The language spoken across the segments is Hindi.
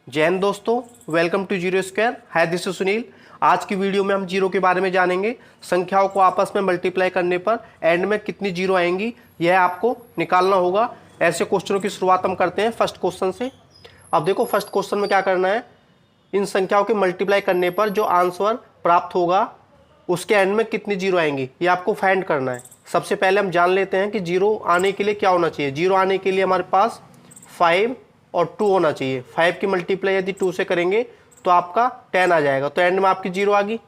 जय हिंद दोस्तों, welcome to zero square. Hi, this is Sunil. आज की वीडियो में हम जीरो के बारे में जानेंगे। संख्याओं को आपस में मल्टीप्लाई करने पर एंड में कितनी जीरो आएंगी, यह आपको निकालना होगा। ऐसे क्वेश्चनों की शुरुआत हम करते हैं फर्स्ट क्वेश्चन से। अब देखो, फर्स्ट क्वेश्चन में क्या करना है, इन संख्याओं के मल्टीप्लाई करने पर जो आंसर प्राप्त होगा उसके एंड में कितनी जीरो आएंगी, ये आपको फाइंड करना है। सबसे पहले हम जान लेते हैं कि जीरो आने के लिए क्या होना चाहिए। जीरो आने के लिए हमारे पास 5 और 2 होना चाहिए। 5 की मल्टीप्लाई यदि 2 से करेंगे तो आपका 10 आ जाएगा, तो एंड में आपकी जीरो आ गई।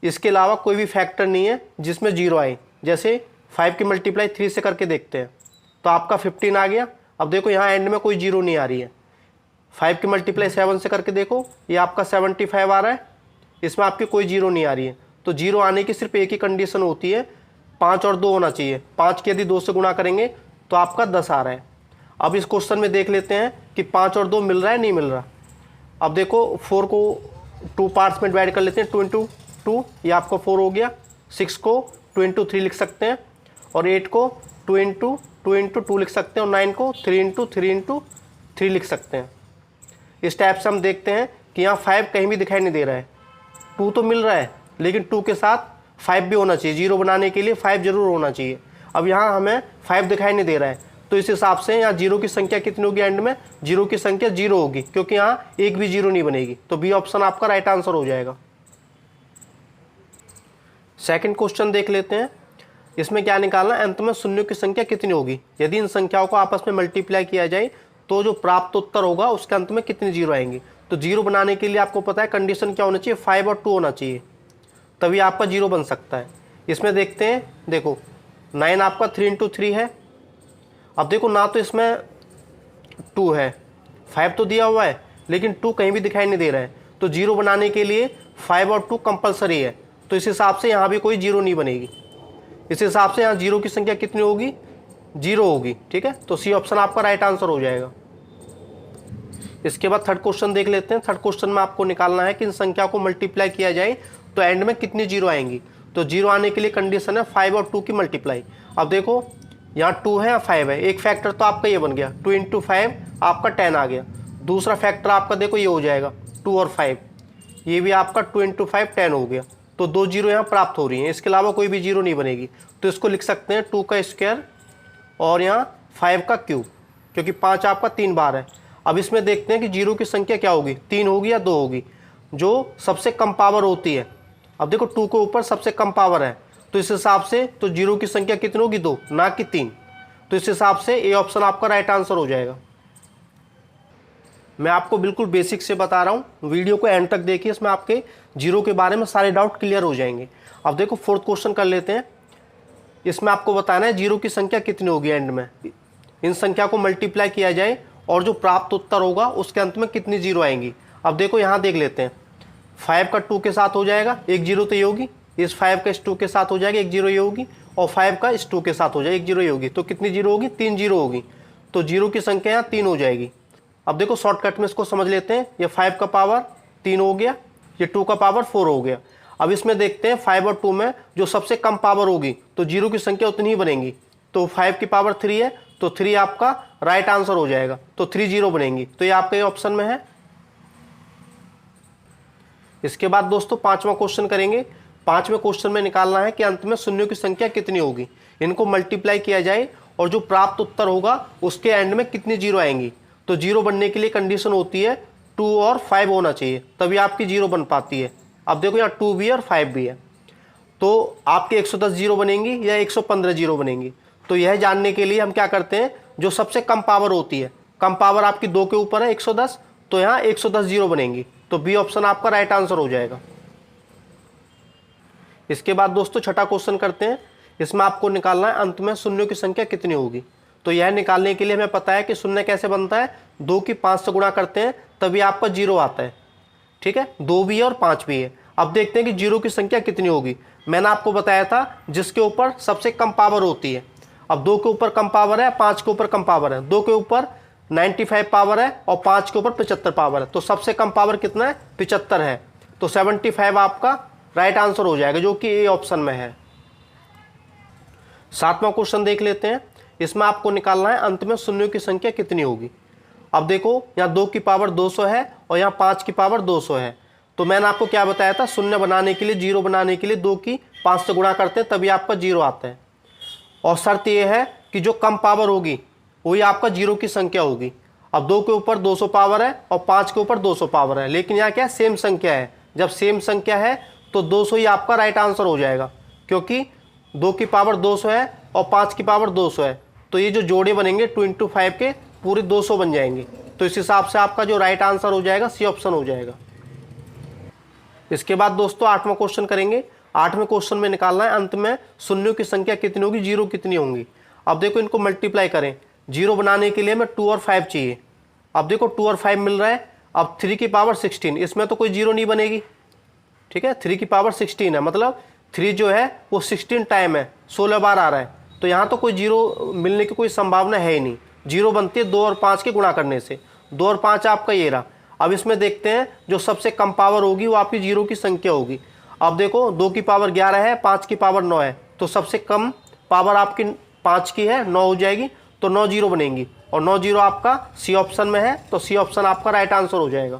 इसके अलावा कोई भी फैक्टर नहीं है जिसमें जीरो आए। जैसे 5 की मल्टीप्लाई 3 से करके देखते हैं तो आपका 15 आ गया। अब देखो यहाँ एंड में कोई जीरो नहीं आ रही है। 5 की मल्टीप्लाई 7 से करके देखो, ये आपका 75 आ रहा है, इसमें आपकी कोई जीरो नहीं आ रही है। तो जीरो आने की सिर्फ एक ही कंडीशन होती है, 5 और 2 होना चाहिए। 5 की यदि 2 से गुणा करेंगे तो आपका 10 आ रहा है। अब इस क्वेश्चन में देख लेते हैं कि 5 और 2 मिल रहा है नहीं मिल रहा। अब देखो 4 को 2 पार्ट्स में डिवाइड कर लेते हैं, 2 इंटू 2, ये आपका 4 हो गया। 6 को 2 इंटू 3 लिख सकते हैं, और 8 को 2 इंटू 2 लिख सकते हैं, और 9 को 3 इंटू 3 लिख सकते हैं। इस टाइप से हम देखते हैं कि यहाँ 5 कहीं भी दिखाई नहीं दे रहा है। 2 तो मिल रहा है, लेकिन 2 के साथ 5 भी होना चाहिए। जीरो बनाने के लिए 5 जरूर होना चाहिए। अब यहाँ हमें 5 दिखाई नहीं दे रहा है, तो इस हिसाब से यहाँ जीरो की संख्या कितनी होगी, एंड में जीरो की संख्या जीरो होगी, क्योंकि यहाँ एक भी जीरो नहीं बनेगी। तो बी ऑप्शन आपका राइट आंसर हो जाएगा। सेकंड क्वेश्चन देख लेते हैं। इसमें क्या निकालना, अंत में शून्यों की संख्या कितनी होगी। यदि इन संख्याओं को आपस में मल्टीप्लाई किया जाए तो जो प्राप्त उत्तर होगा उसके अंत में कितनी जीरो आएंगी। तो जीरो बनाने के लिए आपको पता है कंडीशन क्या होना चाहिए, 5 और 2 होना चाहिए, तभी आपका जीरो बन सकता है। इसमें देखते हैं, देखो 9 आपका 3 इंटू 3 है। अब देखो ना तो इसमें 2 है, 5 तो दिया हुआ है, लेकिन 2 कहीं भी दिखाई नहीं दे रहा है। तो जीरो बनाने के लिए 5 और 2 कंपलसरी है, तो इस हिसाब से यहाँ भी कोई जीरो नहीं बनेगी। इस हिसाब से यहाँ जीरो की संख्या कितनी होगी, जीरो होगी। ठीक है, तो सी ऑप्शन आपका राइट आंसर हो जाएगा। इसके बाद थर्ड क्वेश्चन देख लेते हैं। थर्ड क्वेश्चन में आपको निकालना है कि इन संख्या को मल्टीप्लाई किया जाए तो एंड में कितनी जीरो आएंगी। तो जीरो आने के लिए कंडीशन है 5 और 2 की मल्टीप्लाई। अब देखो यहाँ 2 है या 5 है, एक फैक्टर तो आपका ये बन गया, 2 इंटू 5 आपका 10 आ गया। दूसरा फैक्टर आपका देखो ये हो जाएगा 2 और 5, ये भी आपका 2 इंटू 5 10 हो गया। तो 2 जीरो यहाँ प्राप्त हो रही हैं, इसके अलावा कोई भी जीरो नहीं बनेगी। तो इसको लिख सकते हैं 2 का स्क्वायर और यहाँ 5 का क्यूब, क्योंकि 5 आपका 3 बार है। अब इसमें देखते हैं कि जीरो की संख्या क्या होगी, 3 होगी या 2 होगी, जो सबसे कम पावर होती है। अब देखो 2 के ऊपर सबसे कम पावर है, तो इस हिसाब से तो जीरो की संख्या कितनी होगी, 2 ना कि 3। तो इस हिसाब से ए ऑप्शन आपका राइट आंसर हो जाएगा। मैं आपको बिल्कुल बेसिक से बता रहा हूँ, वीडियो को एंड तक देखिए, इसमें आपके जीरो के बारे में सारे डाउट क्लियर हो जाएंगे। अब देखो फोर्थ क्वेश्चन कर लेते हैं। इसमें आपको बताना है जीरो की संख्या कितनी होगी एंड में। इन संख्या को मल्टीप्लाई किया जाए और जो प्राप्त उत्तर होगा उसके अंत में कितनी जीरो आएंगी। अब देखो यहाँ देख लेते हैं, 5 का 2 के साथ हो जाएगा, एक जीरो तो ये होगी। इस 5 का इस 2 के साथ हो जाएगा, एक जीरो ये होगी। और 5 का इस 2 के साथ हो जाएगा, एक जीरो ये होगी। तो कितनी जीरो होगी, 3 जीरो होगी। तो जीरो की संख्या यहाँ 3 हो जाएगी। अब देखो शॉर्टकट में इसको समझ लेते हैं। ये 5 का पावर 3 हो गया, ये 2 का पावर 4 हो गया। अब इसमें देखते हैं 5 और 2 में जो सबसे कम पावर होगी तो जीरो की संख्या उतनी ही बनेगी। तो 5 की पावर 3 है, तो 3 आपका राइट आंसर हो जाएगा। तो 3 जीरो बनेंगी, तो ये आपके ऑप्शन में है। इसके बाद दोस्तों पांचवा क्वेश्चन करेंगे। पांचवें क्वेश्चन में निकालना है कि अंत में शून्यों की संख्या कितनी होगी। इनको मल्टीप्लाई किया जाए और जो प्राप्त उत्तर होगा उसके एंड में कितनी जीरो आएंगी। तो जीरो बनने के लिए कंडीशन होती है 2 और 5 होना चाहिए, तभी आपकी जीरो बन पाती है। अब देखो यहाँ 2 भी है और 5 भी है, तो आपके 110 जीरो बनेंगी या 115 जीरो बनेंगी। तो यह जानने के लिए हम क्या करते हैं, जो सबसे कम पावर होती है, कम पावर आपकी 2 के ऊपर है 110, तो यहाँ 110 जीरो बनेंगी। तो बी ऑप्शन आपका राइट आंसर हो जाएगा। इसके बाद दोस्तों छठा क्वेश्चन करते हैं। इसमें आपको निकालना है अंत में शून्यों की संख्या कितनी होगी। तो यह निकालने के लिए हमें पता है कि शून्य कैसे बनता है, 2 की 5 से गुणा करते हैं तभी आपका जीरो आता है। ठीक है, 2 भी है और 5 भी है। अब देखते हैं कि जीरो की संख्या कितनी होगी। मैंने आपको बताया था जिसके ऊपर सबसे कम पावर होती है। अब 2 के ऊपर कम पावर है, 5 के ऊपर कम पावर है। 2 के ऊपर 95 पावर है और 5 के ऊपर 75 पावर है। तो सबसे कम पावर कितना है, 75 है। तो 75 आपका राइट आंसर हो जाएगा, जो कि ए ऑप्शन में है। सातवां क्वेश्चन देख लेते हैं। इसमें आपको निकालना है अंत में शून्यों की संख्या कितनी होगी। अब देखो यहाँ 2 की पावर 200 है और यहाँ 5 की पावर 200 है। तो मैंने आपको क्या बताया था, शून्य बनाने के लिए, जीरो बनाने के लिए 2 की 5 से गुणा करते हैं तभी आपका जीरो आता है। और शर्त यह है कि जो कम पावर होगी वही आपका जीरो की संख्या होगी। अब 2 के ऊपर 200 पावर है और 5 के ऊपर 200 पावर है, लेकिन यहाँ क्या है, सेम संख्या है। जब सेम संख्या है तो 200 ही आपका राइट आंसर हो जाएगा, क्योंकि 2 की पावर 200 है और 5 की पावर 200 है। तो ये जो जोड़े बनेंगे 2 × 5 के पूरे 200 बन जाएंगे। तो इस हिसाब से आपका जो राइट आंसर हो जाएगा सी ऑप्शन हो जाएगा। इसके बाद दोस्तों 8वां क्वेश्चन करेंगे। 8वें क्वेश्चन में निकालना है अंत में शून्यों की संख्या कितनी होगी, जीरो कितनी होंगी। अब देखो इनको मल्टीप्लाई करें। जीरो बनाने के लिए हमें 2 और 5 चाहिए। अब देखो 2 और 5 मिल रहा है। अब 3 की पावर 16, इसमें तो कोई जीरो नहीं बनेगी, ठीक है। 3 की पावर 16 है, मतलब 3 जो है वो 16 टाइम है, 16 बार आ रहा है। तो यहाँ तो कोई जीरो मिलने की कोई संभावना है ही नहीं। जीरो बनती है 2 और 5 के गुणा करने से। 2 और 5 आपका ये रहा। अब इसमें देखते हैं जो सबसे कम पावर होगी वो आपकी जीरो की संख्या होगी। अब देखो 2 की पावर 11 है, 5 की पावर 9 है, तो सबसे कम पावर आपकी 5 की है, 9 हो जाएगी। तो 9 जीरो बनेंगी और 9 जीरो आपका सी ऑप्शन में है, तो सी ऑप्शन आपका राइट आंसर हो जाएगा।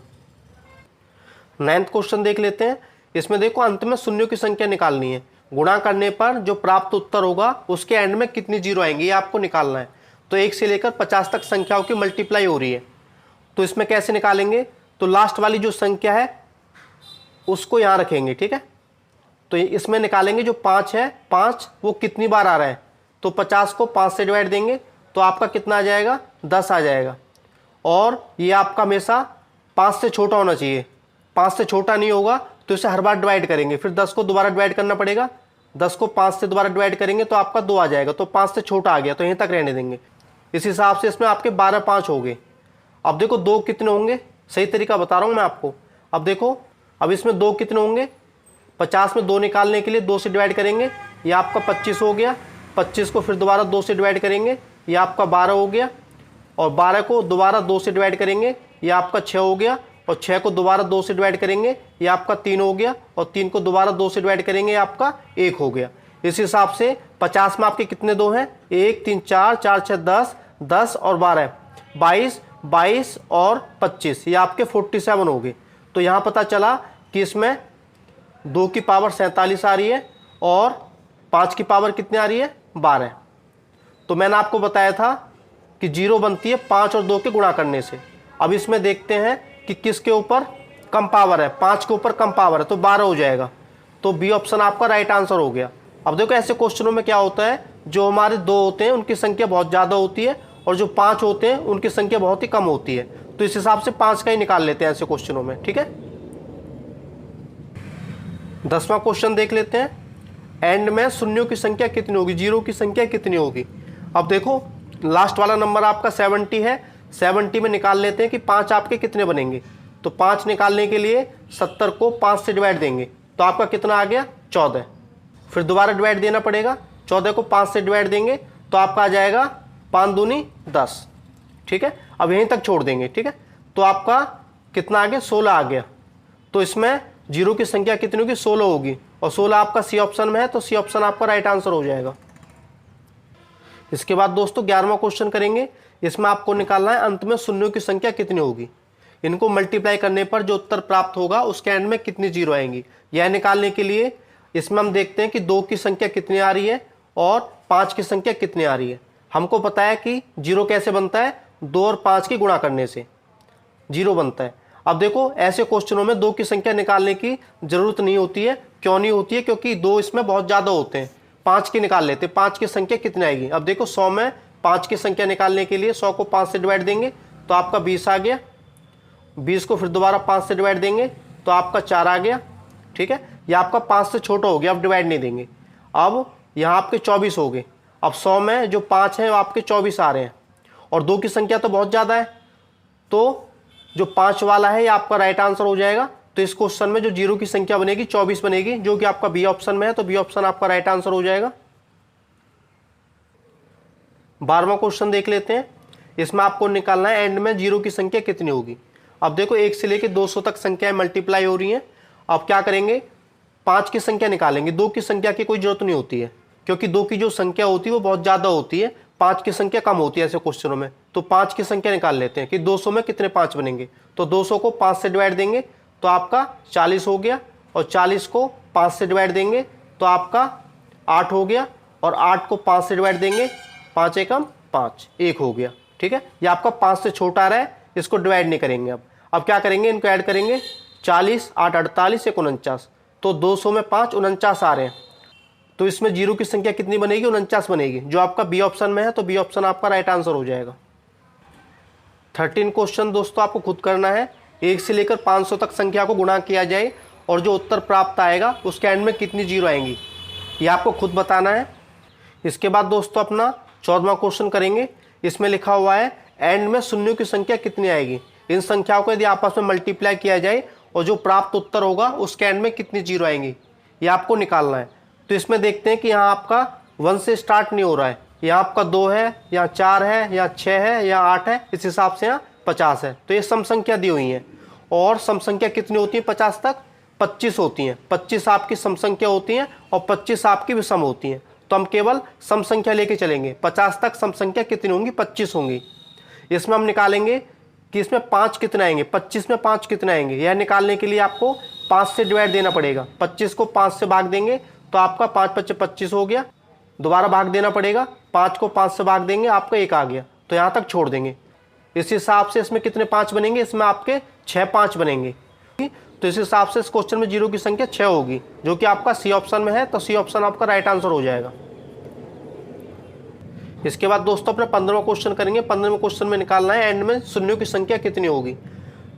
9th क्वेश्चन देख लेते हैं। इसमें देखो अंत में शून्यों की संख्या निकालनी है। गुणा करने पर जो प्राप्त उत्तर होगा उसके एंड में कितनी जीरो आएंगी ये आपको निकालना है। तो 1 से लेकर 50 तक संख्याओं की मल्टीप्लाई हो रही है। तो इसमें कैसे निकालेंगे, तो लास्ट वाली जो संख्या है उसको यहाँ रखेंगे, ठीक है। तो इसमें निकालेंगे जो 5 है, 5 वो कितनी बार आ रहा है, तो 50 को 5 से डिवाइड देंगे तो आपका कितना आ जाएगा, 10 आ जाएगा। और ये आपका हमेशा 5 से छोटा होना चाहिए। 5 से छोटा नहीं होगा तो इसे हर बार डिवाइड करेंगे, फिर 10 को दोबारा डिवाइड करना पड़ेगा। 10 को 5 से दोबारा डिवाइड करेंगे तो आपका 2 आ जाएगा। तो 5 से छोटा आ गया तो यहीं तक रहने देंगे। इस हिसाब से इसमें आपके 12 5 हो गए। अब देखो 2 कितने होंगे, सही तरीका बता रहा हूँ मैं आपको। अब देखो अब इसमें 2 कितने होंगे, 50 में 2 निकालने के लिए 2 से डिवाइड करेंगे, ये आपका 25 हो गया। 25 को फिर दोबारा 2 से डिवाइड करेंगे, ये आपका 12 हो गया। और 12 को दोबारा 2 से डिवाइड करेंगे, ये आपका 6 हो गया। और 6 को दोबारा 2 से डिवाइड करेंगे, ये आपका 3 हो गया। और 3 को दोबारा 2 से डिवाइड करेंगे, ये आपका 1 हो गया। इस हिसाब से 50 में आपके कितने 2 हैं, 1 3 4 4 6 10, 10 और 12 22, 22 और 25, ये आपके 47 हो गए। तो यहाँ पता चला कि इसमें 2 की पावर 47 आ रही है और 5 की पावर कितनी आ रही है, 12। तो मैंने आपको बताया था कि जीरो बनती है 5 और 2 के गुणा करने से। अब इसमें देखते हैं कि किसके ऊपर कम पावर है, 5 के ऊपर कम पावर है तो 12 हो जाएगा। तो बी ऑप्शन आपका राइट आंसर हो गया। अब देखो ऐसे क्वेश्चनों में क्या होता है, जो हमारे 2 होते हैं उनकी संख्या बहुत ज़्यादा होती है और जो 5 होते हैं उनकी संख्या बहुत ही कम होती है। तो इस हिसाब से 5 का ही निकाल लेते हैं ऐसे क्वेश्चनों में, ठीक है। 10वां क्वेश्चन देख लेते हैं। एंड में शून्यों की संख्या कितनी होगी, जीरो की संख्या कितनी होगी। अब देखो लास्ट वाला नंबर आपका 70 है। 70 में निकाल लेते हैं कि 5 आपके कितने बनेंगे। तो 5 निकालने के लिए 70 को 5 से डिवाइड देंगे तो आपका कितना आ गया, 14। फिर दोबारा डिवाइड देना पड़ेगा, 14 को 5 से डिवाइड देंगे तो आपका आ जाएगा 5 दूनी 10, ठीक है। अब यहीं तक छोड़ देंगे, ठीक है। तो आपका कितना आ गया, 16 आ गया। तो इसमें जीरो की संख्या कितनी होगी, 16 होगी। और 16 आपका सी ऑप्शन में है, तो सी ऑप्शन आपका राइट आंसर हो जाएगा। इसके बाद दोस्तों 11वां क्वेश्चन करेंगे। इसमें आपको निकालना है अंत में शून्यों की संख्या कितनी होगी। इनको मल्टीप्लाई करने पर जो उत्तर प्राप्त होगा उसके एंड में कितनी जीरो आएंगी, यह निकालने के लिए इसमें हम देखते हैं कि 2 की संख्या कितनी आ रही है और 5 की संख्या कितनी आ रही है। हमको पता है कि जीरो कैसे बनता है, 2 और 5 की गुणा करने से जीरो बनता है। अब देखो ऐसे क्वेश्चनों में 2 की संख्या निकालने की जरूरत नहीं होती है। क्यों नहीं होती है, क्योंकि 2 इसमें बहुत ज़्यादा होते हैं। 5 की निकाल लेते, 5 की संख्या कितनी आएगी। अब देखो 100 में 5 की संख्या निकालने के लिए 100 को 5 से डिवाइड देंगे तो आपका 20 आ गया। 20 को फिर दोबारा 5 से डिवाइड देंगे तो आपका 4 आ गया, ठीक है। यह आपका 5 से छोटा हो गया, अब डिवाइड नहीं देंगे। अब यहाँ आपके 24 हो गए। अब 100 में जो 5 हैं वो आपके 24 आ रहे हैं और 2 की संख्या तो बहुत ज़्यादा है, तो जो 5 वाला है ये आपका राइट आंसर हो जाएगा। तो इस क्वेश्चन में जो जीरो की संख्या बनेगी 24 बनेगी, जो कि आपका बी ऑप्शन में है, तो बी ऑप्शन आपका राइट आंसर हो जाएगा। 12वां क्वेश्चन देख लेते हैं। इसमें आपको निकालना है एंड में जीरो की संख्या कितनी होगी। अब देखो 1 से लेकर 200 तक संख्याएं मल्टीप्लाई हो रही हैं। अब क्या करेंगे, 5 की संख्या निकालेंगे। 2 की संख्या की कोई जरूरत नहीं होती है, क्योंकि 2 की जो संख्या होती है वो बहुत ज़्यादा होती है। 5 की संख्या कम होती है ऐसे क्वेश्चनों में, तो 5 की संख्या निकाल लेते हैं कि 200 में कितने 5 बनेंगे। तो 200 को 5 से डिवाइड देंगे तो आपका 40 हो गया, और 40 को 5 से डिवाइड देंगे तो आपका 8 हो गया, और 8 को 5 से डिवाइड देंगे 5 एकम 5, 1 हो गया। ठीक है, ये आपका 5 से छोटा आ रहा है, इसको डिवाइड नहीं करेंगे। अब क्या करेंगे, इनको ऐड करेंगे, 40 8 48 1 49, तो 200 में 5 49 आ रहे हैं। तो इसमें जीरो की संख्या कितनी बनेगी, 49 बनेगी, जो आपका बी ऑप्शन में है। तो बी ऑप्शन आपका राइट आंसर हो जाएगा। 13 क्वेश्चन दोस्तों आपको खुद करना है। 1 से लेकर 500 तक संख्या को गुणा किया जाए और जो उत्तर प्राप्त आएगा उसके एंड में कितनी जीरो आएंगी, ये आपको खुद बताना है। इसके बाद दोस्तों अपना 14वां क्वेश्चन करेंगे। इसमें लिखा हुआ है एंड में शून्यों की संख्या कितनी आएगी। इन संख्याओं को यदि आपस में मल्टीप्लाई किया जाए और जो प्राप्त उत्तर होगा उसके एंड में कितनी जीरो आएंगी, ये आपको निकालना है। तो इसमें देखते हैं कि यहाँ आपका 1 से स्टार्ट नहीं हो रहा है, यहाँ आपका 2 है, यहाँ 4 है, यहाँ 6 है, यहाँ 8 है, इस हिसाब से यहाँ 50 है। तो ये सम संख्या दी हुई है, और सम संख्या कितनी होती है 50 तक, 25 होती हैं। 25 आपकी सम संख्या होती हैं और 25 आपकी विषम होती हैं। तो हम केवल सम संख्या लेके चलेंगे। 50 तक सम संख्या कितनी होंगी, 25 होंगी। इसमें हम निकालेंगे कि इसमें 5 कितने आएंगे, 25 में 5 कितने आएंगे। यह निकालने के लिए आपको 5 से डिवाइड देना पड़ेगा। 25 को 5 से भाग देंगे तो आपका 5 5 25 हो गया। दोबारा भाग देना पड़ेगा, 5 को 5 से भाग देंगे, आपका 1 आ गया, तो यहाँ तक छोड़ देंगे। इस हिसाब से इसमें कितने 5 बनेंगे, इसमें आपके 6 5 बनेंगे। तो इस हिसाब से इस क्वेश्चन में जीरो की संख्या 6 होगी, जो कि आपका सी ऑप्शन में है। तो सी ऑप्शन आपका राइट आंसर हो जाएगा। इसके बाद दोस्तों अपना 15वां क्वेश्चन करेंगे। 15वें क्वेश्चन में निकालना है एंड में शून्यों की संख्या कितनी होगी।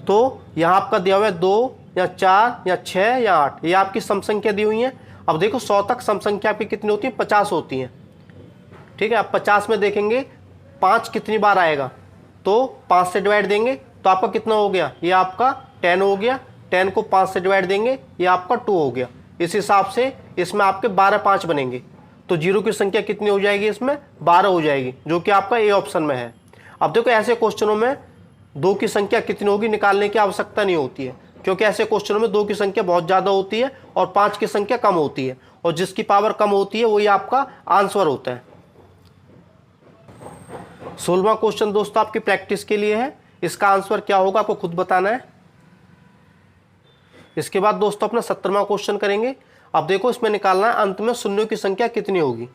तो यहाँ आपका दिया हुआ है 2 या 4 या 6 या 8, ये आपकी सम संख्या दी हुई है। अब देखो 100 तक सम संख्या आपकी कितनी होती है, 50 होती है। ठीक है, अब 50 में देखेंगे 5 कितनी बार आएगा, तो 5 से डिवाइड देंगे तो आपका कितना हो गया, ये आपका 10 हो गया। 10 को 5 से डिवाइड देंगे, ये आपका 2 हो गया। इस हिसाब से इसमें आपके 12 5 बनेंगे। तो जीरो की संख्या कितनी हो जाएगी, इसमें 12 हो जाएगी, जो कि आपका ए ऑप्शन में है। अब देखो ऐसे क्वेश्चनों में 2 की संख्या कितनी होगी निकालने की आवश्यकता नहीं होती है, क्योंकि ऐसे क्वेश्चनों में 2 की संख्या बहुत ज़्यादा होती है और 5 की संख्या कम होती है, और जिसकी पावर कम होती है वही आपका आंसर होता है। 16वां क्वेश्चन दोस्तों आपकी प्रैक्टिस के लिए है। इसका आंसर क्या होगा आपको खुद बताना है। इसके बाद दोस्तों अपना 17वां क्वेश्चन करेंगे। अब देखो इसमें निकालना है अंत में शून्यों की संख्या कितनी होगी।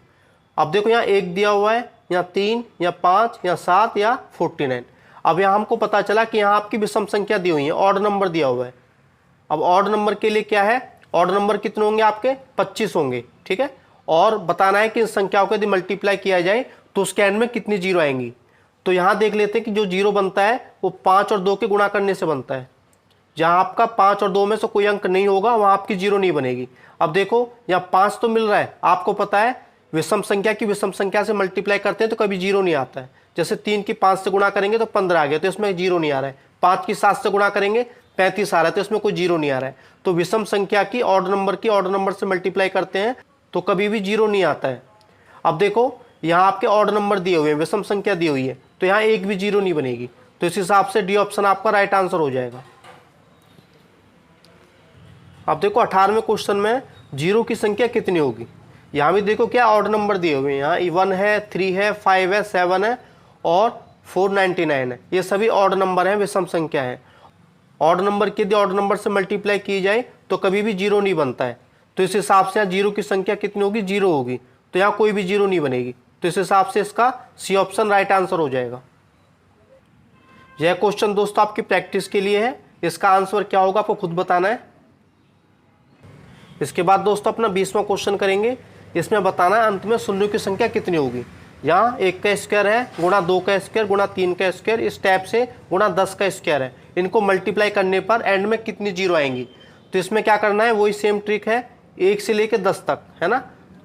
अब देखो यहाँ 1 दिया हुआ है, यहाँ 3 या 5 या 7 या 49। अब यहाँ हमको पता चला कि यहाँ आपकी विषम संख्या दी हुई है, ऑड नंबर दिया हुआ है। अब ऑड नंबर के लिए क्या है, ऑड नंबर कितने होंगे आपके, 25 होंगे। ठीक है, और बताना है कि इन संख्याओं को यदि मल्टीप्लाई किया जाए तो उसके एंड में कितनी जीरो आएंगी। तो यहाँ देख लेते हैं कि जो जीरो बनता है वो 5 और 2 के गुणा करने से बनता है। जहाँ आपका 5 और 2 में से कोई अंक नहीं होगा वहाँ आपकी जीरो नहीं बनेगी। अब देखो यहाँ 5 तो मिल रहा है, आपको पता है विषम संख्या की विषम संख्या से मल्टीप्लाई करते हैं तो कभी जीरो नहीं आता है। जैसे 3 की 5 से गुणा करेंगे तो 15 आ गया, तो इसमें जीरो नहीं आ रहा है। 5 की 7 से गुणा करेंगे 35 आ रहा है, तो इसमें कोई जीरो नहीं आ रहा है। तो विषम संख्या की ऑड नंबर से मल्टीप्लाई करते हैं तो कभी भी जीरो नहीं आता है। अब देखो यहाँ आपके ऑड नंबर दिए हुए हैं, विषम संख्या दी हुई है, तो यहाँ एक भी जीरो नहीं बनेगी। तो इस हिसाब से डी ऑप्शन आपका राइट आंसर हो जाएगा। अब देखो 18वें क्वेश्चन में जीरो की संख्या कितनी होगी। यहाँ भी देखो क्या ऑड नंबर दिए हुए हैं, यहाँ 1 है, 3 है, 5 है, 7 है और 499 है। ये सभी ऑड नंबर हैं, विषम संख्या है। ऑड नंबर के यदि ऑड नंबर से मल्टीप्लाई की जाए तो कभी भी जीरो नहीं बनता है। तो इस हिसाब से यहाँ जीरो की संख्या कितनी होगी, जीरो होगी, तो यहाँ कोई भी जीरो नहीं बनेगी। तो इस हिसाब से इसका सी ऑप्शन राइट आंसर हो जाएगा। यह क्वेश्चन दोस्तों आपकी प्रैक्टिस के लिए है। इसका आंसर क्या होगा आपको खुद बताना है। इसके बाद दोस्तों अपना 20वां क्वेश्चन करेंगे। इसमें बताना है अंत में शून्यों की संख्या कितनी होगी। यहाँ 1 का स्क्वायर है गुणा 2 का स्क्वायर गुणा 3 का स्क्वायर, इस टाइप से गुणा 10 का स्क्वायर है। इनको मल्टीप्लाई करने पर एंड में कितनी जीरो आएंगी। तो इसमें क्या करना है, वही सेम ट्रिक है, 1 से लेकर 10 तक है ना।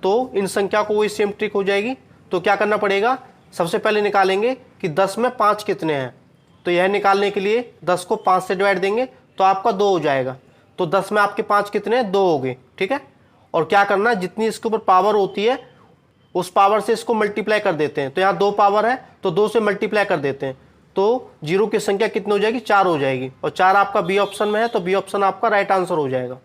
तो इन संख्या को वही सेम ट्रिक हो जाएगी। तो क्या करना पड़ेगा, सबसे पहले निकालेंगे कि 10 में 5 कितने हैं। तो यह निकालने के लिए 10 को 5 से डिवाइड देंगे तो आपका 2 हो जाएगा। तो 10 में आपके 5 कितने हैं, 2 हो गए। ठीक है, और क्या करना है, जितनी इसके ऊपर पावर होती है उस पावर से इसको मल्टीप्लाई कर देते हैं। तो यहाँ 2 पावर है तो 2 से मल्टीप्लाई कर देते हैं, तो जीरो की संख्या कितनी हो जाएगी, 4 हो जाएगी। और 4 आपका बी ऑप्शन में है, तो बी ऑप्शन आपका राइट आंसर हो जाएगा।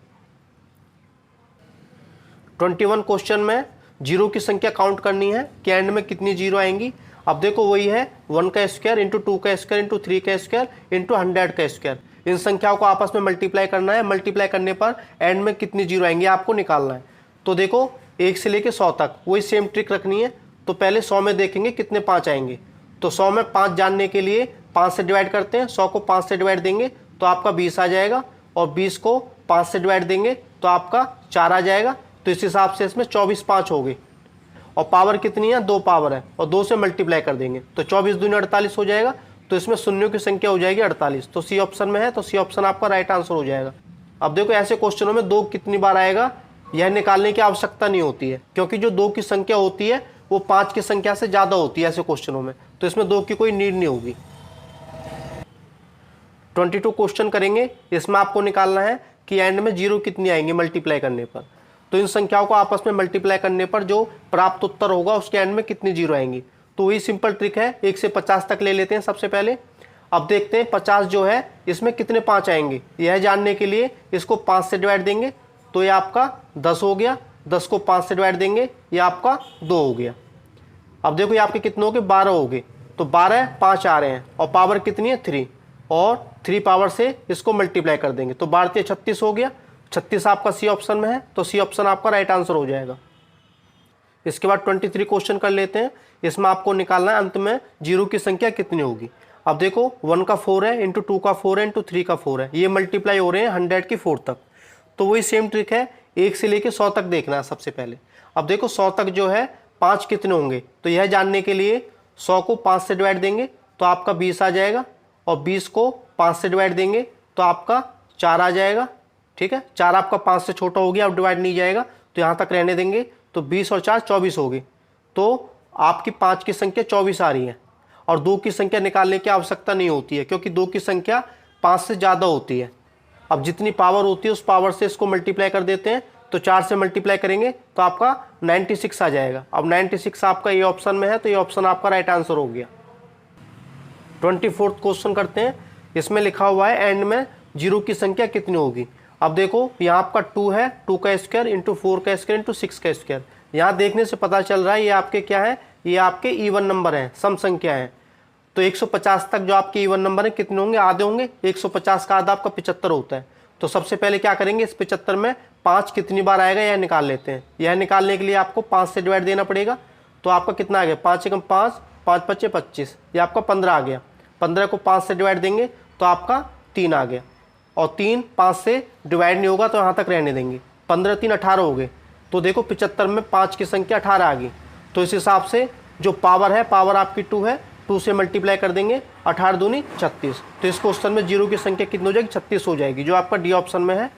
21 क्वेश्चन में जीरो की संख्या काउंट करनी है कि एंड में कितनी जीरो आएंगी। अब देखो वही है 1 का स्क्वायर इंटू 2 का स्क्वायर इंटू 3 का स्क्वायर इंटू 100 का स्क्वायर। इन संख्याओं को आपस में मल्टीप्लाई करना है। मल्टीप्लाई करने पर एंड में कितनी जीरो आएंगे आपको निकालना है। तो देखो 1 से लेके 100 तक वही सेम ट्रिक रखनी है। तो पहले 100 में देखेंगे कितने 5 आएंगे। तो 100 में 5 जानने के लिए 5 से डिवाइड करते हैं। 100 को 5 से डिवाइड देंगे तो आपका 20 आ जाएगा, और 20 को 5 से डिवाइड देंगे तो आपका 4 आ जाएगा। तो इस हिसाब से इसमें 24 5 हो गए, और पावर कितनी है 2 पावर है, और 2 से मल्टीप्लाई कर देंगे तो 24 दूनी 48 हो जाएगा। तो इसमें शून्यों की संख्या हो जाएगी 48। तो सी ऑप्शन में है, तो सी ऑप्शन आपका राइट आंसर हो जाएगा। अब देखो ऐसे क्वेश्चनों में 2 कितनी बार आएगा यह निकालने की आवश्यकता नहीं होती है, क्योंकि जो 2 की संख्या होती है वो 5 की संख्या से ज़्यादा होती है ऐसे क्वेश्चनों में। तो इसमें 2 की कोई नीड नहीं होगी। 22 क्वेश्चन करेंगे। इसमें आपको निकालना है कि एंड में जीरो कितनी आएंगी मल्टीप्लाई करने पर। तो इन संख्याओं को आपस में मल्टीप्लाई करने पर जो प्राप्त उत्तर होगा उसके एंड में कितनी जीरो आएंगी। तो वही सिंपल ट्रिक है, 1 से 50 तक ले लेते हैं सबसे पहले। अब देखते हैं 50 जो है इसमें कितने 5 आएंगे। यह जानने के लिए इसको 5 से डिवाइड देंगे तो ये आपका 10 हो गया। 10 को 5 से डिवाइड देंगे ये आपका 2 हो गया। अब देखो ये आपके कितने हो गए 12 हो गए। तो 12 5 आ रहे हैं, और पावर कितनी है 3, और 3 पावर से इसको मल्टीप्लाई कर देंगे तो 12 36 हो गया। 36 आपका सी ऑप्शन में है, तो सी ऑप्शन आपका राइट आंसर हो जाएगा। इसके बाद 23 क्वेश्चन कर लेते हैं। इसमें आपको निकालना है अंत में जीरो की संख्या कितनी होगी। अब देखो 1 का 4 है इंटू 2 का 4 है इंटू 3 का 4 है, ये मल्टीप्लाई हो रहे हैं 100 की 4 तक। तो वही सेम ट्रिक है, 1 से लेके 100 तक देखना है सबसे पहले। अब देखो 100 तक जो है 5 कितने होंगे, तो यह जानने के लिए 100 को 5 से डिवाइड देंगे तो आपका 20 आ जाएगा, और 20 को 5 से डिवाइड देंगे तो आपका 4 आ जाएगा। ठीक है, 4 आपका 5 से छोटा हो गया, अब डिवाइड नहीं जाएगा तो यहाँ तक रहने देंगे। तो 20 और 4 24 हो गई। तो आपकी 5 की संख्या 24 आ रही है, और 2 की संख्या निकालने की आवश्यकता नहीं होती है, क्योंकि 2 की संख्या 5 से ज़्यादा होती है। अब जितनी पावर होती है उस पावर से इसको मल्टीप्लाई कर देते हैं। तो 4 से मल्टीप्लाई करेंगे तो आपका 96 आ जाएगा। अब 96 आपका ये ऑप्शन में है, तो ये ऑप्शन आपका राइट आंसर हो गया। 24 क्वेश्चन करते हैं। इसमें लिखा हुआ है एंड में जीरो की संख्या कितनी होगी। अब देखो यहाँ आपका 2 है, 2 का स्क्वायर इंटू 4 का स्क्वायर इंटू 6 का स्क्वायर। यहाँ देखने से पता चल रहा है ये आपके क्या है, ये आपके इवन नंबर हैं, सम संख्या है। तो 150 तक जो आपके इवन नंबर है कितने होंगे, आधे होंगे। 150 का आधा आपका 75 होता है। तो सबसे पहले क्या करेंगे, इस 75 में 5 कितनी बार आएगा यह निकाल लेते हैं। यह निकालने के लिए आपको 5 से डिवाइड देना पड़ेगा। तो आपका कितना आ गया, 5 एकम 5, 5 पच्चे 25, ये आपका 15 आ गया। 15 को 5 से डिवाइड देंगे तो आपका 3 आ गया, और 3 5 से डिवाइड नहीं होगा तो यहाँ तक रहने देंगे। 15 3 18 हो गए। तो देखो 75 में 5 की संख्या 18 आ गई। तो इस हिसाब से जो पावर है, पावर आपकी 2 है, 2 से मल्टीप्लाई कर देंगे, 18 दूनी 36। तो इस क्वेश्चन में जीरो की संख्या कितनी हो जाएगी, 36 हो जाएगी, जो आपका डी ऑप्शन में है।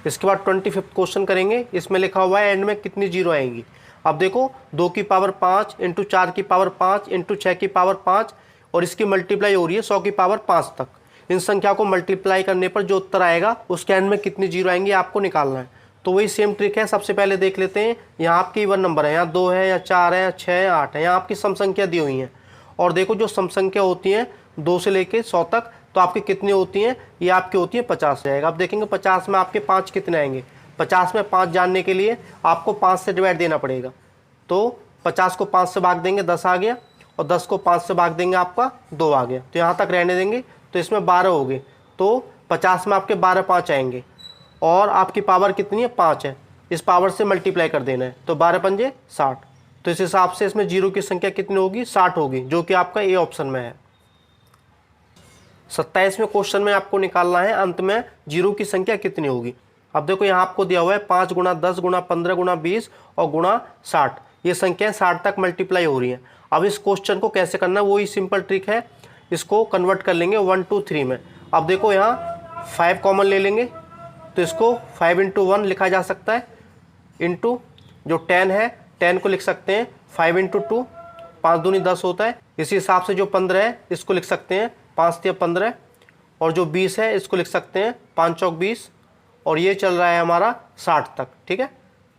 इसके बाद 25 क्वेश्चन करेंगे। इसमें लिखा हुआ है एंड में कितनी जीरो आएंगी। अब देखो 2 की पावर 5 इंटू 4 की पावर 5 इंटू 6 की पावर 5, और इसकी मल्टीप्लाई हो रही है 100 की पावर 5 तक। इन संख्या को मल्टीप्लाई करने पर जो उत्तर आएगा उसके एंड में कितनी जीरो आएंगी आपको निकालना है। तो वही सेम ट्रिक है। सबसे पहले देख लेते हैं, यहाँ आपकी इवन नंबर है, यहाँ 2 है, या 4 है, या 6 है, 8 है, यहाँ आपकी सम संख्या दी हुई हैं। और देखो जो सम संख्या होती हैं 2 से लेके 100 तक, तो आपकी कितनी होती हैं, ये आपकी होती है 50 जाएगा। अब देखेंगे 50 में आपके 5 कितने आएंगे। 50 में 5 जानने के लिए आपको 5 से डिवाइड देना पड़ेगा। तो 50 को 5 से भाग देंगे 10 आ गया, और 10 को 5 से भाग देंगे आपका 2 आ गया। तो यहाँ तक रहने देंगे। तो इसमें 12 हो गए। तो 50 में आपके 12 5 आएंगे, और आपकी पावर कितनी है 5 है, इस पावर से मल्टीप्लाई कर देना है। तो 12 पंजे 60। तो इस हिसाब से इसमें जीरो की संख्या कितनी होगी, 60 होगी, जो कि आपका ए ऑप्शन में है। 27वें क्वेश्चन में आपको निकालना है अंत में जीरो की संख्या कितनी होगी। अब देखो यहाँ आपको दिया हुआ है 5 गुणा 10 गुणा 15 गुणा 20 और गुणा 60। ये संख्याएं 60 तक मल्टीप्लाई हो रही हैं। अब इस क्वेश्चन को कैसे करना है, वही सिंपल ट्रिक है। इसको कन्वर्ट कर लेंगे 1 2 3 में। अब देखो यहाँ 5 कॉमन ले लेंगे, तो इसको 5 इंटू 1 लिखा जा सकता है, इंटू जो 10 है 10 को लिख सकते हैं 5 इंटू 2, 5 दूनी 10 होता है। इसी हिसाब से जो 15 है इसको लिख सकते हैं 5 तिया 15, और जो 20 है इसको लिख सकते हैं 5 चौक 20, और ये चल रहा है हमारा 60 तक। ठीक है,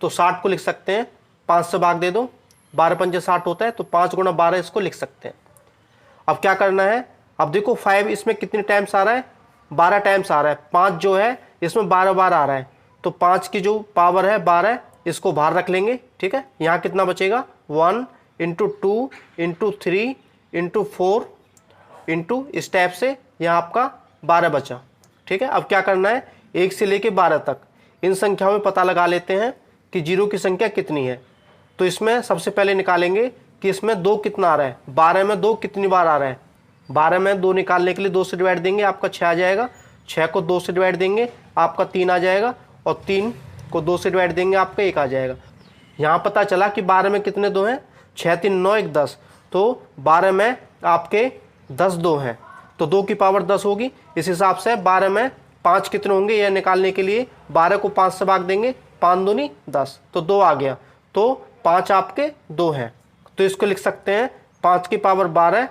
तो 60 को लिख सकते हैं 5 से भाग दे दो, 12 पंजे 60 होता है, तो 5 गुणा 12 इसको लिख सकते हैं। अब क्या करना है, अब देखो 5 इसमें कितने टाइम्स आ रहा है, 12 टाइम्स आ रहा है। 5 जो है इसमें 12 बार आ रहा है, तो 5 की जो पावर है 12, इसको बाहर रख लेंगे। ठीक है, यहाँ कितना बचेगा 1 इंटू 2 इंटू 3 इंटू 4 इंटू इस टाइप से यहाँ आपका 12 बचा। ठीक है, अब क्या करना है, 1 से लेके 12 तक इन संख्याओं में पता लगा लेते हैं कि जीरो की संख्या कितनी है। तो इसमें सबसे पहले निकालेंगे कि इसमें 2 कितना आ रहा है, 12 में 2 कितनी बार आ रहा है। 12 में 2 निकालने के लिए 2 से डिवाइड देंगे, आपका 6 आ जाएगा। 6 को 2 से डिवाइड देंगे, आपका 3 आ जाएगा। और 3 को 2 से डिवाइड देंगे, आपका 1 आ जाएगा। यहाँ पता चला कि 12 में कितने 2 हैं, 6 3 9 1 10। तो 12 में आपके 10 2 हैं, तो 2 की पावर 10 होगी। इस हिसाब से 12 में 5 कितने होंगे यह निकालने के लिए 12 को 5 से भाग देंगे, 5 दूनी 10, तो 2 आ गया। तो 5 आपके 2 हैं, तो इसको लिख सकते हैं 5 की पावर 12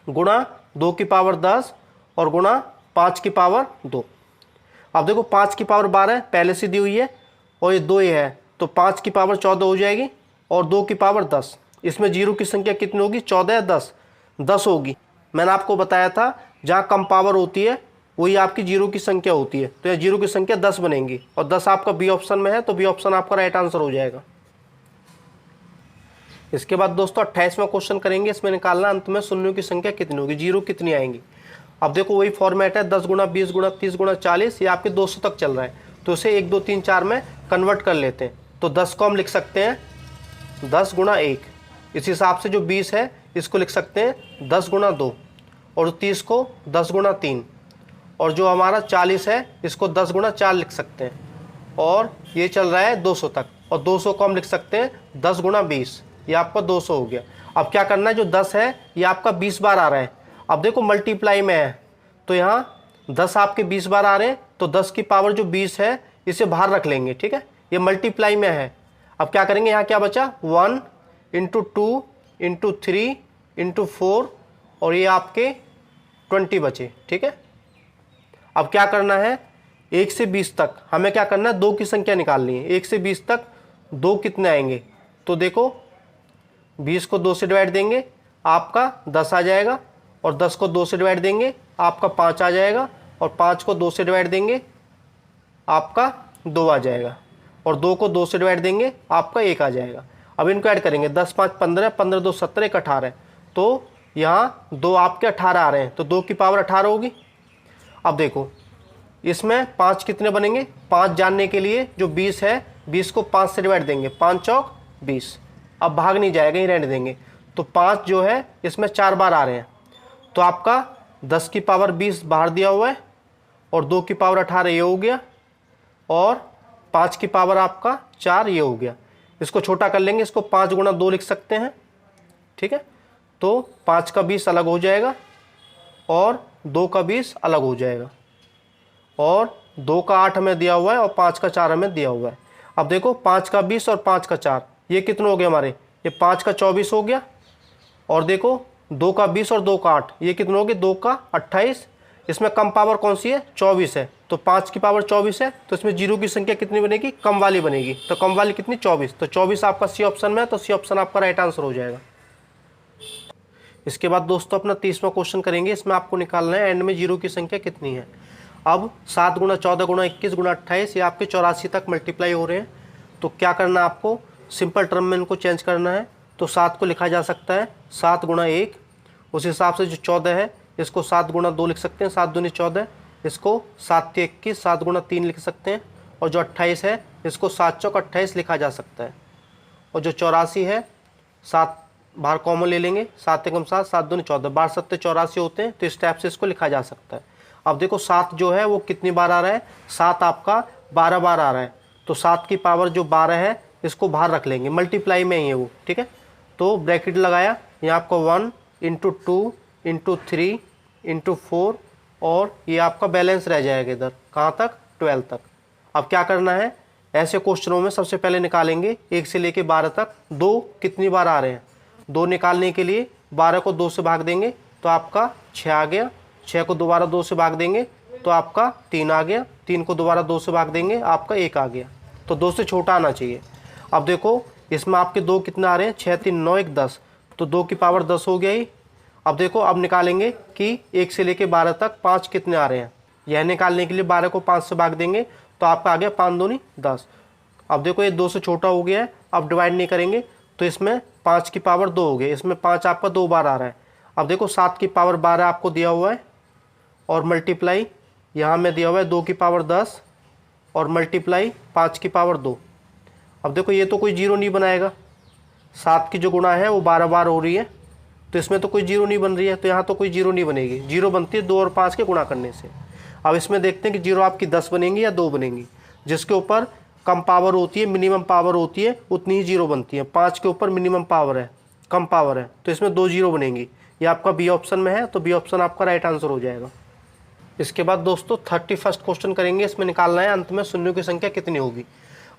गुणा 2 की पावर 10 और गुणा 5 की पावर 2। अब देखो 5 की पावर 12 पहले से दी हुई है और ये 2 ही है, तो 5 की पावर 14 हो जाएगी और 2 की पावर 10। इसमें जीरो की संख्या कितनी होगी, 14 या 10, 10 होगी। मैंने आपको बताया था जहाँ कम पावर होती है वही आपकी जीरो की संख्या होती है, तो यह जीरो की संख्या 10 बनेगी। और 10 आपका बी ऑप्शन में है, तो बी ऑप्शन आपका राइट आंसर हो जाएगा। इसके बाद दोस्तों 28वां क्वेश्चन करेंगे। इसमें निकालना अंत में शून्यों की संख्या कितनी होगी, जीरो कितनी आएंगी। अब देखो वही फॉर्मेट है, 10 गुणा 20 गुणा 30 गुणा 40, ये आपके 200 तक चल रहा है, तो इसे 1 2 3 4 में कन्वर्ट कर लेते हैं। तो 10 को हम लिख सकते हैं 10 गुणा 1। इस हिसाब से जो 20 है इसको लिख सकते हैं 10 गुणा 2, और 30 को 10 गुणा 3, और जो हमारा 40 है इसको 10 गुणा 4 लिख सकते हैं। और ये चल रहा है 200 तक, और 200 को हम लिख सकते हैं 10 गुणा 20, ये आपका 200 हो गया। अब क्या करना है, जो 10 है ये आपका 20 बार आ रहा है। अब देखो मल्टीप्लाई में है, तो यहाँ 10 आपके 20 बार आ रहे हैं, तो 10 की पावर जो 20 है इसे बाहर रख लेंगे। ठीक है, ये मल्टीप्लाई में है। अब क्या करेंगे, यहाँ क्या बचा, 1 इंटू 2 इंटू 3 इंटू 4, और ये आपके 20 बचे। ठीक है, अब क्या करना है, 1 से 20 तक हमें क्या करना है, 2 की संख्या निकालनी है। 1 से 20 तक 2 कितने आएंगे, तो देखो 20 को 2 से डिवाइड देंगे, आपका 10 आ जाएगा। और 10 को 2 से डिवाइड देंगे, आपका 5 आ जाएगा। और 5 को 2 से डिवाइड देंगे, आपका 2 आ जाएगा। और 2 को 2 से डिवाइड देंगे, आपका 1 आ जाएगा। अब इनको ऐड करेंगे, 10 5 15, 15 2 17, 1 18, तो यहाँ 2 आपके 18 आ रहे हैं, तो 2 की पावर 18 होगी। अब देखो इसमें 5 कितने बनेंगे, 5 जानने के लिए जो 20 है 20 को 5 से डिवाइड देंगे, 5 चौक 20। अब भाग नहीं जाएगा, ही रहने देंगे। तो 5 जो है इसमें 4 बार आ रहे हैं, तो आपका 10 की पावर 20 बाहर दिया हुआ है, और 2 की पावर 18 ये हो गया, और 5 की पावर आपका 4 ये हो गया। इसको छोटा कर लेंगे, इसको 5 गुणा 2 लिख सकते हैं। ठीक है, तो 5 का 20 अलग हो जाएगा और 2 का 20 अलग हो जाएगा, और 2 का 8 हमें दिया हुआ है और 5 का 4 हमें दिया हुआ है। अब देखो 5 का 20 और 5 का 4 ये कितने हो गए हमारे, ये 5 का 24 हो गया। और देखो 2 का 20 और 2 का 8 ये कितने हो गए, 2 का 28। इसमें कम पावर कौन सी है, 24 है, तो 5 की पावर 24 है, तो इसमें जीरो की संख्या कितनी बनेगी, कम वाली बनेगी। तो कम वाली कितनी, 24, तो 24 आपका सी ऑप्शन में है, तो सी ऑप्शन आपका राइट आंसर हो जाएगा। इसके बाद दोस्तों अपना 30वां क्वेश्चन करेंगे। इसमें आपको निकालना है एंड में जीरो की संख्या कितनी है। अब 7 गुणा 14 गुणा 21 गुणा 28 ये आपके 84 तक मल्टीप्लाई हो रहे हैं। तो क्या करना है आपको, सिंपल टर्म में इनको चेंज करना है। तो 7 को लिखा जा सकता है 7 गुणा 1, उस हिसाब से जो 14 है इसको 7 गुणा 2 लिख सकते हैं, 7 दूनी 14, इसको 7 ते 21, 7 गुणा 3 लिख सकते हैं। और जो 28 है इसको 7 चौक 28 लिखा जा सकता है। और जो 84 है 7 बाहर कॉमन ले लेंगे, 7 एकम 7, 7 दूनी 14, 12 7 84 होते हैं, तो इस टाइप से इसको लिखा जा सकता है। अब देखो 7 जो है वो कितनी बार आ रहा है, 7 आपका 12 बार आ रहा है, तो 7 की पावर जो 12 है इसको बाहर रख लेंगे, मल्टीप्लाई में ही है वो। ठीक है, तो ब्रैकेट लगाया, यहाँ आपको 1 इंटू 2 इंटू 3 इंटू 4, और ये आपका बैलेंस रह जाएगा इधर कहाँ तक, 12 तक। अब क्या करना है, ऐसे क्वेश्चनों में सबसे पहले निकालेंगे 1 से लेके 12 तक 2 कितनी बार आ रहे हैं। 2 निकालने के लिए 12 को 2 से भाग देंगे तो आपका 6 आ गया, 6 को दोबारा 2 से भाग देंगे तो आपका 3 आ गया, 3 को दोबारा 2 से भाग देंगे आपका 1 आ गया। तो 2 से छोटा आना चाहिए। अब देखो इसमें आपके 2 कितना आ रहे हैं, 6 3 9 1 10, तो 2 की पावर 10 हो गया ही। अब देखो अब निकालेंगे कि 1 से लेके 12 तक 5 कितने आ रहे हैं। यह निकालने के लिए 12 को 5 से भाग देंगे तो आपका आ गया 5 दूनी 10। अब देखो ये 2 से छोटा हो गया है, अब डिवाइड नहीं करेंगे तो इसमें 5 की पावर 2 हो गया, इसमें 5 आपका 2 बार आ रहा है। अब देखो 7 की पावर 12 आपको दिया हुआ है और मल्टीप्लाई यहाँ में दिया हुआ है 2 की पावर 10 और मल्टीप्लाई 5 की पावर 2। अब देखो ये तो कोई जीरो नहीं बनाएगा, 7 की जो गुणा है वो 12 बार हो रही है, तो इसमें तो कोई जीरो नहीं बन रही है, तो यहाँ तो कोई जीरो नहीं बनेगी। जीरो बनती है 2 और 5 के गुणा करने से। अब इसमें देखते हैं कि जीरो आपकी 10 बनेंगी या 2 बनेंगी। जिसके ऊपर कम पावर होती है, मिनिमम पावर होती है, उतनी ही जीरो बनती है। 5 के ऊपर मिनिमम पावर है, कम पावर है, तो इसमें 2 जीरो बनेंगी। ये आपका बी ऑप्शन में है, तो बी ऑप्शन आपका राइट आंसर हो जाएगा। इसके बाद दोस्तों 31 क्वेश्चन करेंगे। इसमें निकालना है अंत में शून्यों की संख्या कितनी होगी।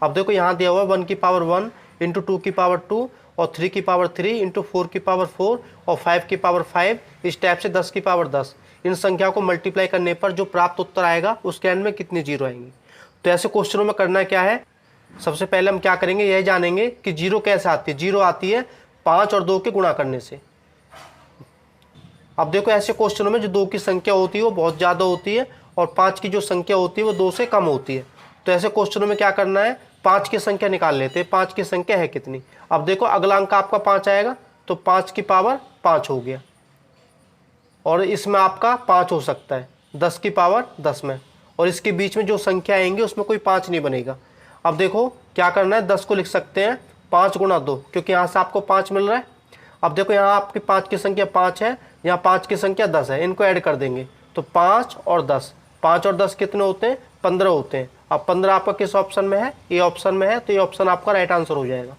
अब देखो यहाँ दिया हुआ 1 की पावर 1 इंटू 2 की पावर 2 और 3 की पावर 3 इंटू 4 की पावर 4 और 5 की पावर 5, इस टाइप से 10 की पावर 10। इन संख्याओं को मल्टीप्लाई करने पर जो प्राप्त उत्तर आएगा उसके एंड में कितनी जीरो आएंगी। तो ऐसे क्वेश्चनों में करना क्या है, सबसे पहले हम क्या करेंगे, यह जानेंगे कि जीरो कैसे आती है। जीरो आती है 5 और 2 के गुणा करने से। अब देखो ऐसे क्वेश्चनों में जो 2 की संख्या होती है वो बहुत ज़्यादा होती है और 5 की जो संख्या होती है वो 2 से कम होती है। तो ऐसे क्वेश्चनों में क्या करना है, 5 की संख्या निकाल लेते हैं। 5 की संख्या है कितनी। अब देखो अगला अंक आपका 5 आएगा, तो 5 की पावर 5 हो गया और इसमें आपका 5 हो सकता है 10 की पावर 10 में, और इसके बीच में जो संख्या आएंगी उसमें कोई 5 नहीं बनेगा। अब देखो क्या करना है, 10 को लिख सकते हैं 5 गुणा 2, क्योंकि यहाँ से आपको 5 मिल रहा है। अब देखो यहाँ आपकी 5 की संख्या 5 है, यहाँ 5 की संख्या 10 है, इनको ऐड कर देंगे तो 5 और 10, 5 और 10 कितने होते हैं, 15 होते हैं। अब 15 आपका किस ऑप्शन में है, ए ऑप्शन में है, तो ये ऑप्शन आपका राइट आंसर हो जाएगा।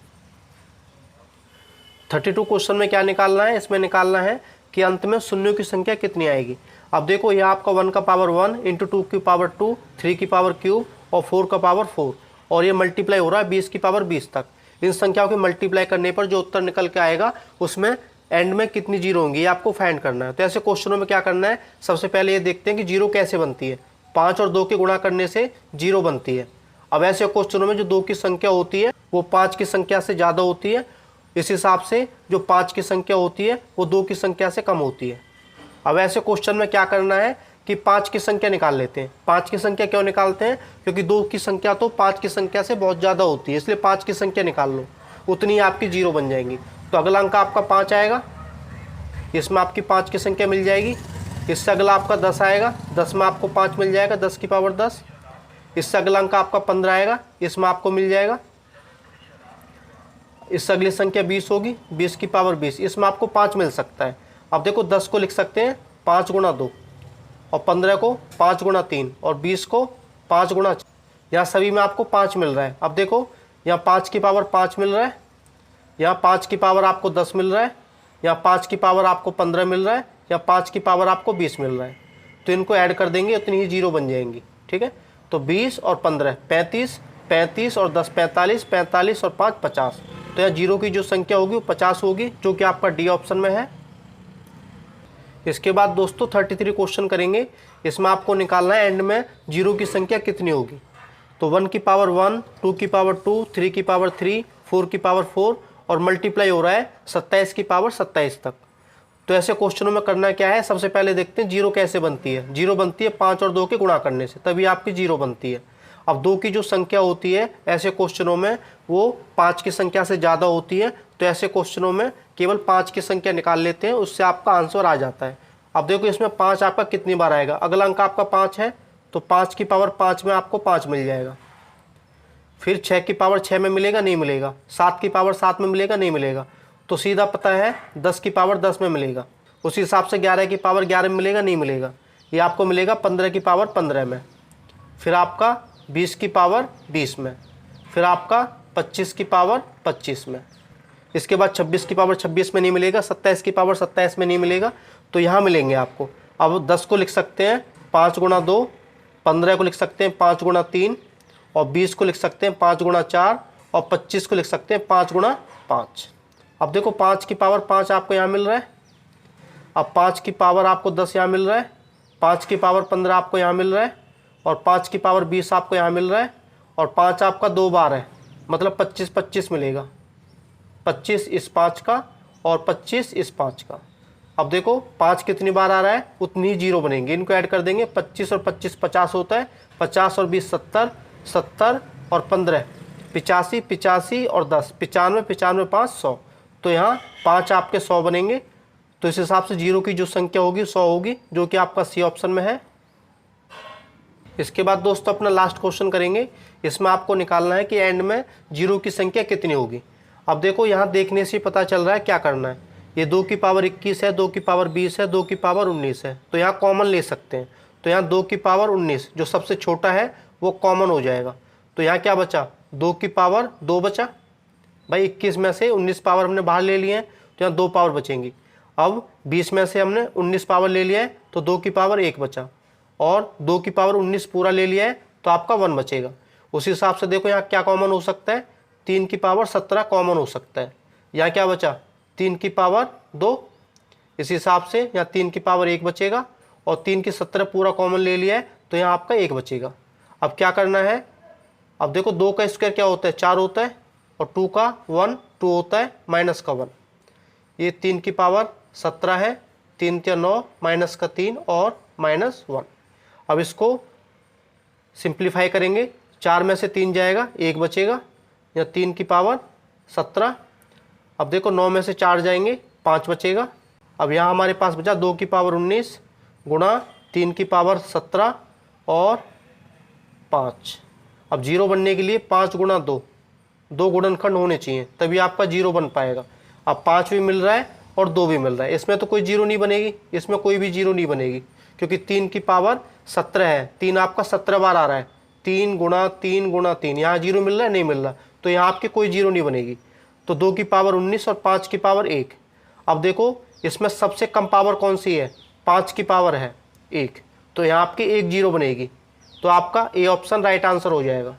32 क्वेश्चन में क्या निकालना है, इसमें निकालना है कि अंत में शून्यों की संख्या कितनी आएगी। अब देखो यहाँ आपका 1 का पावर 1 इंटू 2 की पावर 2, 3 की पावर क्यूब और 4 का पावर 4, और ये मल्टीप्लाई हो रहा है 20 की पावर 20 तक। इन संख्याओं के मल्टीप्लाई करने पर जो उत्तर निकल के आएगा उसमें एंड में कितनी जीरो होंगी, ये आपको फाइंड करना है। तो ऐसे क्वेश्चनों में क्या करना है, सबसे पहले ये देखते हैं कि जीरो कैसे बनती है। 5 और 2 के गुणा करने से जीरो बनती है। अब ऐसे क्वेश्चनों में जो 2 की संख्या होती है वो 5 की संख्या से ज़्यादा होती है, इस हिसाब से जो 5 की संख्या होती है वो 2 की संख्या से कम होती है। अब ऐसे क्वेश्चन में क्या करना है कि 5 की संख्या निकाल लेते हैं। 5 की संख्या क्यों निकालते हैं, क्योंकि 2 की संख्या तो 5 की संख्या से बहुत ज़्यादा होती है, इसलिए 5 की संख्या निकाल लो, उतनी आपकी जीरो बन जाएंगी। तो अगला अंक आपका 5 आएगा, इसमें आपकी 5 की संख्या मिल जाएगी। इससे अगला आपका 10 आएगा, 10 में आपको 5 मिल जाएगा, 10 की पावर 10। इससे अगला अंक आपका 15 आएगा, इसमें आपको मिल जाएगा। इससे अगली संख्या 20 होगी, 20 की पावर 20, इसमें आपको 5 मिल सकता है। अब देखो 10 को लिख सकते हैं 5 गुणा 2 और 15 को 5 गुणा 3 और 20 को 5 गुणा 4। यहाँ सभी में आपको 5 मिल रहा है। अब देखो यहाँ 5 की पावर 5 मिल रहा है, यहाँ 5 की पावर आपको 10 मिल रहा है, यहाँ 5 की पावर आपको 15 मिल रहा है, या 5 की पावर आपको 20 मिल रहा है। तो इनको ऐड कर देंगे, उतनी ही जीरो बन जाएंगी। ठीक है, तो 20 और 15 35, 35 और 10 45, 45 और 5 50। तो यहाँ जीरो की जो संख्या होगी वो 50 होगी, जो कि आपका डी ऑप्शन में है। इसके बाद दोस्तों 33 क्वेश्चन करेंगे। इसमें आपको निकालना है एंड में जीरो की संख्या कितनी होगी। तो 1 की पावर 1, 2 की पावर 2, 3 की पावर 3, 4 की पावर 4 और मल्टीप्लाई हो रहा है 27 की पावर 27 तक। तो ऐसे क्वेश्चनों में करना क्या है, सबसे पहले देखते हैं जीरो कैसे बनती है। जीरो बनती है 5 और 2 के गुणा करने से, तभी आपकी जीरो बनती है। अब 2 की जो संख्या होती है ऐसे क्वेश्चनों में वो 5 की संख्या से ज़्यादा होती है, तो ऐसे क्वेश्चनों में केवल 5 की संख्या निकाल लेते हैं, उससे आपका आंसर आ जाता है। अब देखो इसमें 5 आपका कितनी बार आएगा, अगला अंक आपका 5 है, तो 5 की पावर 5 में आपको 5 मिल जाएगा। फिर 6 की पावर 6 में मिलेगा, नहीं मिलेगा। 7 की पावर 7 में मिलेगा, नहीं मिलेगा। तो सीधा पता है 10 की पावर 10 में मिलेगा। उसी हिसाब से 11 की पावर 11 में मिलेगा, नहीं मिलेगा। ये आपको मिलेगा 15 की पावर 15 में, फिर आपका 20 की पावर 20 में, फिर आपका 25 की पावर 25 में। इसके बाद 26 की पावर 26 में नहीं मिलेगा, 27 की पावर 27 में नहीं मिलेगा, तो यहाँ मिलेंगे आपको। अब 10 को लिख सकते हैं 5 गुणा 2, 15 को लिख सकते हैं 5 गुणा 3 और 20 को लिख सकते हैं 5 गुणा 4 और 25 को लिख सकते हैं 5 गुणा 5। अब देखो 5 की पावर 5 आपको यहाँ मिल रहा है, अब 5 की पावर आपको 10 यहाँ मिल रहा है, 5 की पावर 15 आपको यहाँ मिल रहा है और 5 की पावर 20 आपको यहाँ मिल रहा है, और 5 आपका 2 बार है, मतलब 25 25 मिलेगा। 25 इस 5 का और 25 इस 5 का। अब देखो 5 कितनी बार आ रहा है, उतनी ही जीरो बनेंगे, इनको ऐड कर देंगे। 25 और 25 50 होता है, 50 और 20 70, 70 और 15 85, 85 और 10, 95, 95, 5, 100। तो यहाँ 5 आपके 100 बनेंगे। तो इस हिसाब से जीरो की जो संख्या होगी 100 होगी, जो कि आपका सी ऑप्शन में है। इसके बाद दोस्तों अपना लास्ट क्वेश्चन करेंगे। इसमें आपको निकालना है कि एंड में जीरो की संख्या कितनी होगी। अब देखो यहाँ देखने से पता चल रहा है क्या करना है। ये 2 की पावर 21 है, 2 की पावर 20 है, 2 की पावर 19 है। तो यहाँ कॉमन ले सकते हैं। तो यहाँ 2 की पावर 19 जो सबसे छोटा है वो कॉमन हो जाएगा। तो यहाँ क्या बचा, 2 की पावर 2 बचा। भाई 21 में से 19 पावर हमने बाहर ले लिए हैं, तो यहाँ 2 पावर बचेंगी। अब 20 में से हमने 19 पावर ले लिया है, तो 2 की पावर 1 बचा। और 2 की पावर 19 पूरा ले लिया है, तो आपका 1 बचेगा। उसी हिसाब से देखो यहाँ क्या कॉमन हो सकता है, 3 की पावर 17 कॉमन हो सकता है। यहाँ क्या बचा, 3 की पावर 2। इस हिसाब से यहाँ 3 की पावर 1 बचेगा और 3 की 17 पूरा कॉमन ले लिया है, तो यहाँ आपका 1 बचेगा। अब क्या करना है, अब देखो 2 का स्क्वायर क्या होता है, 4 होता है, और 2 का 1 2 होता है, माइनस का 1। ये 3 की पावर 17 है, 3 या 9, माइनस का 3 और माइनस 1। अब इसको सिंप्लीफाई करेंगे, 4 में से 3 जाएगा, 1 बचेगा। या 3 की पावर 17। अब देखो 9 में से 4 जाएंगे, 5 बचेगा। अब यहाँ हमारे पास बचा 2 की पावर 19 गुणा 3 की पावर 17 और 5। अब जीरो बनने के लिए 5 गुणा 2, 2 गुणनखंड होने चाहिए, तभी आपका जीरो बन पाएगा। अब 5 भी मिल रहा है और 2 भी मिल रहा है, इसमें तो कोई जीरो नहीं बनेगी, इसमें कोई भी जीरो नहीं बनेगी, क्योंकि 3 की पावर 17 है। 3 आपका 17 बार आ रहा है, 3 गुणा 3 गुणा 3। यहाँ जीरो मिल रहा है, नहीं मिल रहा, तो यहाँ आपकी कोई जीरो नहीं बनेगी। तो 2 की पावर 19 और 5 की पावर 1। अब देखो इसमें सबसे कम पावर कौन सी है, 5 की पावर है 1, तो यहाँ आपकी 1 जीरो बनेगी। तो आपका ए ऑप्शन राइट आंसर हो जाएगा।